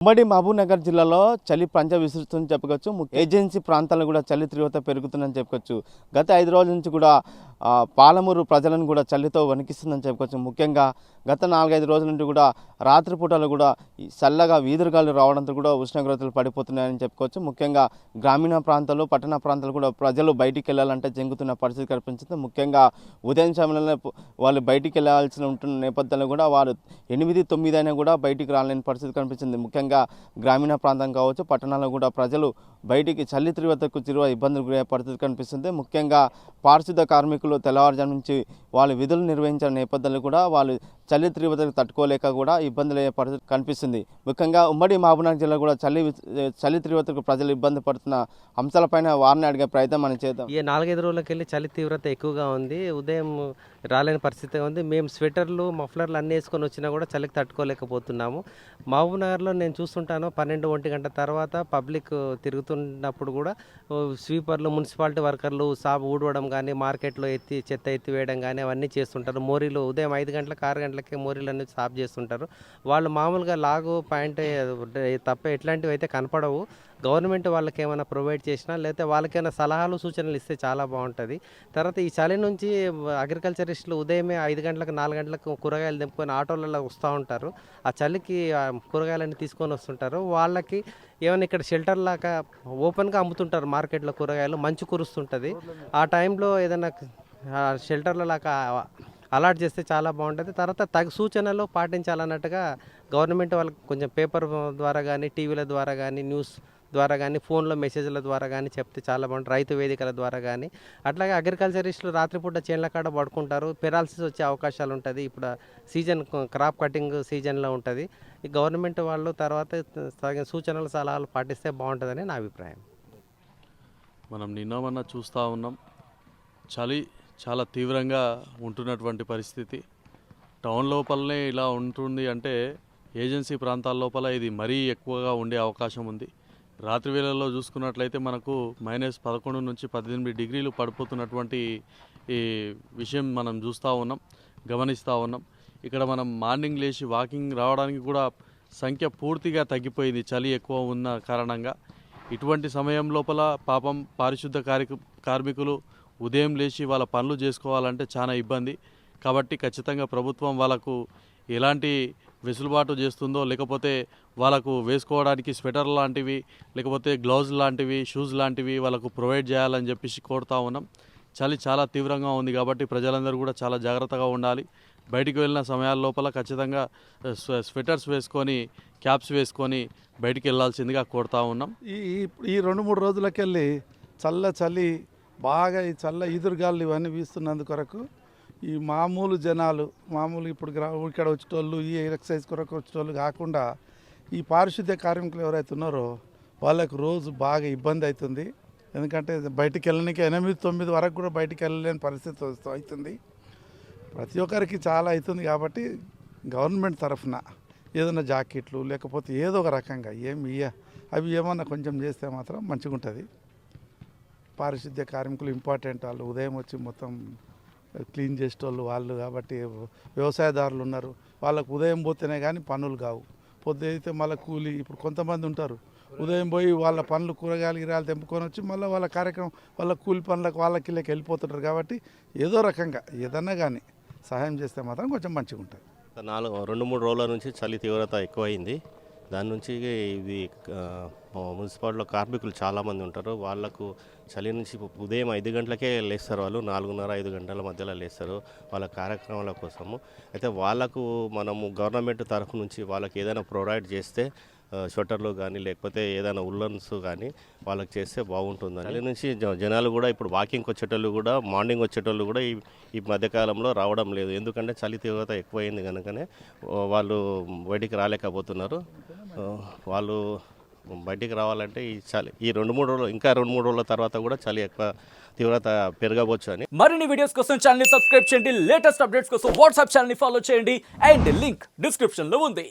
ఉమ్మడి మహబూబ్నగర్ జిల్లాలో చలి పంజ విసురుతుందని చెప్పుకోవచ్చు. ఏజెన్సీ ప్రాంతాల్లో కూడా చలి తీవ్రత పెరుగుతుందని చెప్పుకోవచ్చు. గత 5 రోజుల నుంచి కూడా పాలమూరు ప్రజలను కూడా చలితో వణికిస్తుందని చెప్పుకోవచ్చు. ముఖ్యంగా గత 4-5 రోజుల నుండి కూడా రాత్రిపూటలు కూడా చల్లగా వీధురుగాలు రావడంతో కూడా ఉష్ణోగ్రతలు పడిపోతున్నాయని చెప్పుకోవచ్చు. ముఖ్యంగా గ్రామీణ ప్రాంతాలు, పట్టణ ప్రాంతాలు కూడా ప్రజలు బయటికి వెళ్ళాలంటే జంగుతున్న పరిస్థితి కనిపించింది. ముఖ్యంగా ఉదయం సమయంలో వాళ్ళు బయటికి వెళ్ళాల్సి ఉంటున్న నేపథ్యంలో కూడా వాళ్ళు 8-9 అయినా కూడా బయటికి రాలేని పరిస్థితి కనిపించింది. ముఖ్యంగా గ్రామీణ ప్రాంతం కావచ్చు, పట్టణాల్లో కూడా ప్రజలు బయటికి చలి తీవ్రతకు ఇబ్బందులు గురయ్యే పరిస్థితి కనిపిస్తుంది. ముఖ్యంగా పారిశుద్ధ కార్మికులు తెల్లవారుజాము నుంచి వాళ్ళు విధులు నిర్వహించిన నేపథ్యంలో కూడా వాళ్ళు చలి తీవ్రతకు తట్టుకోలేక కూడా ఇబ్బందులు అయ్యే పరిస్థితి కనిపిస్తుంది. ముఖ్యంగా ఉమ్మడి మహబూబ్నగర్ జిల్లా కూడా చలి తీవ్రతకు ప్రజలు ఇబ్బంది పడుతున్న అంశాలపైన వారిని అడిగే ప్రయత్నం మనం చేద్దాం. ఈ 4-5 రోజులకి వెళ్ళి చలి తీవ్రత ఎక్కువగా ఉంది. ఉదయం రాలేని పరిస్థితి ఉంది. మేము స్వెటర్లు, మఫ్లర్లు అన్నీ వేసుకొని వచ్చినా కూడా చలికి తట్టుకోలేకపోతున్నాము. మహబూబ్నగర్లో నేను చూస్తుంటాను 12-1 గంట తర్వాత పబ్లిక్ తిరుగుతున్నప్పుడు కూడా స్వీపర్లు, మున్సిపాలిటీ వర్కర్లు సాపు ఊడవడం కానీ, మార్కెట్లో చెత్త ఎత్తివేయడం కానీ అవన్నీ చేస్తుంటారు. మోరీలు ఉదయం 5 గంటలకు 6 గంటలకే మోరీలు అనేది సాఫ్ చేస్తుంటారు. వాళ్ళు మామూలుగా లాగు ప్యాంట్ తప్ప ఎట్లాంటివి అయితే కనపడవు. గవర్నమెంట్ వాళ్ళకి ఏమైనా ప్రొవైడ్ చేసినా లేకపోతే వాళ్ళకైనా సలహాలు సూచనలు ఇస్తే చాలా బాగుంటుంది. తర్వాత ఈ చలి నుంచి అగ్రికల్చరిస్టులు ఉదయమే 5 గంటలకు 4 గంటలకు కూరగాయలు తెంపుకొని ఆటోలలో వస్తూ ఉంటారు. ఆ చలికి కూరగాయలన్నీ తీసుకొని వస్తుంటారు. వాళ్ళకి ఏమైనా ఇక్కడ షెల్టర్ లాగా ఓపెన్గా అమ్ముతుంటారు మార్కెట్లో కూరగాయలు. మంచు కురుస్తుంటుంది. ఆ టైంలో ఏదైనా షెల్టర్ల లాగా అలాట్ చేస్తే చాలా బాగుంటుంది. తర్వాత తగు సూచనలు పాటించాలన్నట్టుగా గవర్నమెంట్ వాళ్ళకి కొంచెం పేపర్ ద్వారా కానీ, టీవీల ద్వారా కానీ, న్యూస్ ద్వారా కానీ, ఫోన్లో మెసేజ్ల ద్వారా కానీ చెప్తే చాలా బాగుంటుంది. రైతు వేదికల ద్వారా కానీ. అట్లాగే అగ్రికల్చరిస్టులు రాత్రిపూట చేన్ల కాడ పడుకుంటారు. పెరాలసిస్ వచ్చే అవకాశాలు ఉంటుంది. ఇప్పుడు సీజన్ క్రాప్ కటింగ్ సీజన్లో ఉంటుంది. ఈ గవర్నమెంట్ వాళ్ళు తర్వాత తగిన సూచనలు సలహాలు పాటిస్తే బాగుంటుందని నా అభిప్రాయం. మనం నిన్న చూస్తూ ఉన్నాం, చలి చాలా తీవ్రంగా ఉంటున్నటువంటి పరిస్థితి. టౌన్ లోపలనే ఇలా ఉంటుంది అంటే ఏజెన్సీ ప్రాంతాల లోపల ఇది మరీ ఎక్కువగా ఉండే అవకాశం ఉంది. రాత్రి వేళల్లో చూసుకున్నట్లయితే మనకు -11 నుంచి 18 డిగ్రీలు పడిపోతున్నటువంటి ఈ విషయం మనం చూస్తూ ఉన్నాం, గమనిస్తూ ఉన్నాం. ఇక్కడ మనం మార్నింగ్ లేచి వాకింగ్ రావడానికి కూడా సంఖ్య పూర్తిగా తగ్గిపోయింది చలి ఎక్కువ ఉన్న కారణంగా. ఇటువంటి సమయం లోపల పాపం పారిశుద్ధ కార్మికులు ఉదయం లేచి వాళ్ళ పనులు చేసుకోవాలంటే చాలా ఇబ్బంది. కాబట్టి ఖచ్చితంగా ప్రభుత్వం వాళ్ళకు ఎలాంటి వెసులుబాటు చేస్తుందో, లేకపోతే వాళ్ళకు వేసుకోవడానికి స్వెటర్ లాంటివి, లేకపోతే గ్లౌజ్ లాంటివి, షూస్ లాంటివి వాళ్ళకు ప్రొవైడ్ చేయాలని చెప్పేసి కోరుతా ఉన్నాం. చలి చాలా తీవ్రంగా ఉంది కాబట్టి ప్రజలందరూ కూడా చాలా జాగ్రత్తగా ఉండాలి. బయటికి వెళ్ళిన సమయాల లోపల ఖచ్చితంగా స్వెటర్స్ వేసుకొని, క్యాప్స్ వేసుకొని బయటికి వెళ్ళాల్సిందిగా కోరుతా ఉన్నాం. ఈ 2-3 రోజులకెళ్ళి చలి బాగా ఈ ఈదురుగాలు ఇవన్నీ వీస్తున్నందుకొరకు ఈ మామూలు జనాలు, ఇప్పుడు ఇక్కడ వచ్చేటోళ్ళు, ఈ ఎక్సర్సైజ్ కొరకు వచ్చేటోళ్ళు కాకుండా ఈ పారిశుద్ధ్య కార్మికులు ఎవరైతే ఉన్నారో వాళ్ళకు రోజు బాగా ఇబ్బంది అవుతుంది. ఎందుకంటే బయటికి వెళ్ళడానికి 8-9 వరకు కూడా బయటికి వెళ్ళలేని పరిస్థితి అవుతుంది. ప్రతి ఒక్కరికి చాలా అవుతుంది. కాబట్టి గవర్నమెంట్ తరఫున ఏదైనా జాకెట్లు లేకపోతే ఏదో ఒక రకంగా అవి ఏమన్నా కొంచెం చేస్తే మాత్రం మంచిగా ఉంటుంది. పారిశుద్ధ్య కార్మికులు ఇంపార్టెంట్. వాళ్ళు ఉదయం వచ్చి మొత్తం క్లీన్ చేసేటోళ్ళు వాళ్ళు. కాబట్టి వ్యవసాయదారులు ఉన్నారు, వాళ్ళకు ఉదయం పోతేనే కానీ పనులు కావు. పొద్దుయితే మళ్ళీ కూలి, ఇప్పుడు కొంతమంది ఉంటారు ఉదయం పోయి వాళ్ళ పనులు కూరగాయలు తెంపుకొని వచ్చి మళ్ళీ వాళ్ళ కార్యక్రమం వాళ్ళ కూలి పనులకు వాళ్ళకి వెళ్ళిపోతుంటారు. కాబట్టి ఏదో రకంగా ఏదన్నా కానీ సహాయం చేస్తే మాత్రం కొంచెం మంచిగా ఉంటుంది. 2-3 రోజుల నుంచి చలి తీవ్రత ఎక్కువైంది. దాని నుంచి ఇది మున్సిపాలిటీలో కార్మికులు చాలామంది ఉంటారు. వాళ్ళకు చలి నుంచి ఉదయం 5 గంటలకే లేస్తారు. వాళ్ళు 4:30-5 గంటల మధ్యలో లేస్తారు వాళ్ళ కార్యక్రమాల కోసము. అయితే వాళ్ళకు మనము గవర్నమెంట్ తరఫు నుంచి వాళ్ళకి ఏదైనా ప్రొవైడ్ చేస్తే స్వెటర్లు కానీ లేకపోతే ఏదైనా ఉల్లన్స్ కానీ వాళ్ళకి చేస్తే బాగుంటుంది. చలి నుంచి జనాలు కూడా ఇప్పుడు వాకింగ్కి వచ్చేటోళ్ళు కూడా, మార్నింగ్ వచ్చేటోళ్ళు కూడా ఈ మధ్యకాలంలో రావడం లేదు. ఎందుకంటే చలి తీవ్రత ఎక్కువైంది కనుకనే వాళ్ళు బయటికి రాలేకపోతున్నారు. వాళ్ళు బయటికి రావాలంటే ఈ 2-3 రోజులు, ఇంకా 2-3 రోజుల తర్వాత కూడా చలి ఎక్కువ తీవ్రత పెరగవచ్చు అని. మరిన్ని వీడియోస్ కోసం ఛానల్ ని సబ్స్క్రైబ్ చేయండి. లేటెస్ట్ అప్డేట్స్ కోసం వాట్సాప్ ఛానల్ ని ఫాలో చేయండి. అండ్ లింక్ డిస్క్రిప్షన్ లో ఉంది.